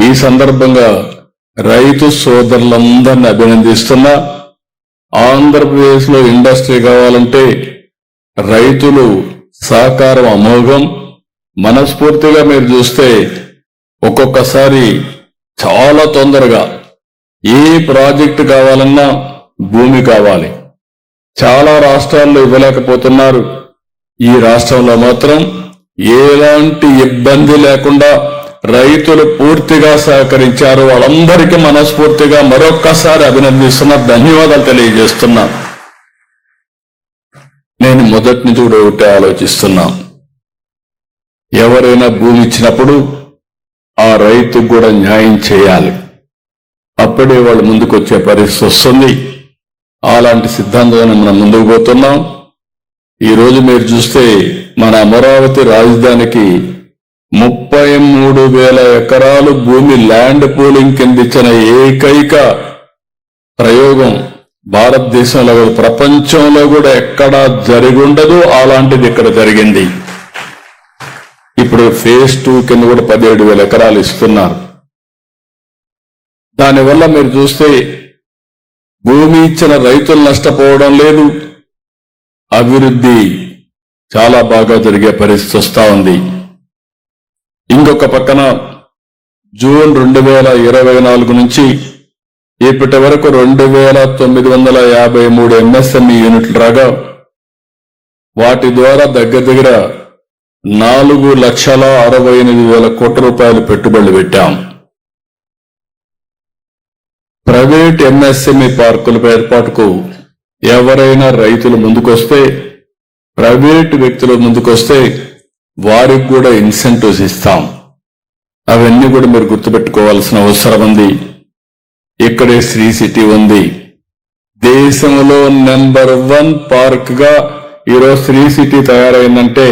ఈ సందర్భంగా రైతు సోదరులందరినీ అభినందిస్తున్నా. ఆంధ్రప్రదేశ్లో ఇండస్ట్రీ కావాలంటే రైతులు సహకారం అమోఘం. మనస్ఫూర్తిగా మీరు చూస్తే ఒక్కొక్కసారి చాలా తొందరగా ఏ ప్రాజెక్టు కావాలన్నా భూమి కావాలి. చాలా రాష్ట్రాల్లో ఇవ్వలేకపోతున్నారు. ఈ రాష్ట్రంలో మాత్రం ఎలాంటి ఇబ్బంది లేకుండా రైతులు పూర్తిగా సహకరించారు. వాళ్ళందరికీ మనస్ఫూర్తిగా మరొక్కసారి అభినందిస్తున్నా, ధన్యవాదాలు తెలియజేస్తున్నా. నేను మొదటి నుంచి కూడా ఒకటే ఆలోచిస్తున్నా, ఎవరైనా భూమి ఇచ్చినప్పుడు ఆ రైతుకు కూడా న్యాయం చేయాలి. అప్పుడే వాళ్ళు ముందుకు వచ్చే పరిస్థితి వస్తుంది. అలాంటి సిద్ధాంతాన్ని మనం ముందుకు పోతున్నాం. ఈరోజు మీరు చూస్తే మన అమరావతి రాజధానికి 33,000 ఎకరాలు భూమి ల్యాండ్ పూలింగ్ కింద ఇచ్చిన ఏకైక ప్రయోగం భారతదేశంలో, ప్రపంచంలో కూడా ఎక్కడా జరిగి ఉండదు. అలాంటిది ఇక్కడ జరిగింది. ఇప్పుడు ఫేజ్ 2 కింద కూడా 17,000 ఎకరాలు ఇస్తున్నారు. దానివల్ల మీరు చూస్తే భూమి ఇచ్చిన రైతులు నష్టపోవడం లేదు, అభివృద్ధి చాలా బాగా జరిగే పరిస్థితి వస్తా ఉంది. ఇంకొక పక్కన జూన్ 2024 నుంచి ఇప్పటి వరకు 2,953 ఎంఎస్ఎంఈ యూనిట్లు రాగా వాటి ద్వారా దగ్గర 4,68,000 కోట్ల రూపాయలు పెట్టుబడులు పెట్టాం. ప్రైవేట్ ఎంఎస్ఎంఈ పార్కుల ఏర్పాటుకు ఎవరైనా రైతులు ముందుకొస్తే, ప్రైవేట్ వ్యక్తులు ముందుకొస్తే వారికి కూడా ఇన్సెంటివ్స్ ఇస్తాం. అవన్నీ కూడా మీరు గుర్తుపెట్టుకోవాల్సిన అవసరం ఉంది. ఇక్కడే శ్రీ సిటీ ఉంది. దేశంలో నెంబర్ 1 పార్క్ గా ఈరోజు శ్రీ సిటీ తయారైందంటే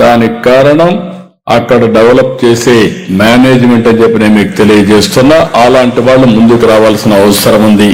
దానికి కారణం అక్కడ డెవలప్ చేసే మేనేజ్మెంట్ అని చెప్పి నేను మీకు తెలియజేస్తున్నా. అలాంటి వాళ్ళు ముందుకు రావాల్సిన అవసరం ఉంది.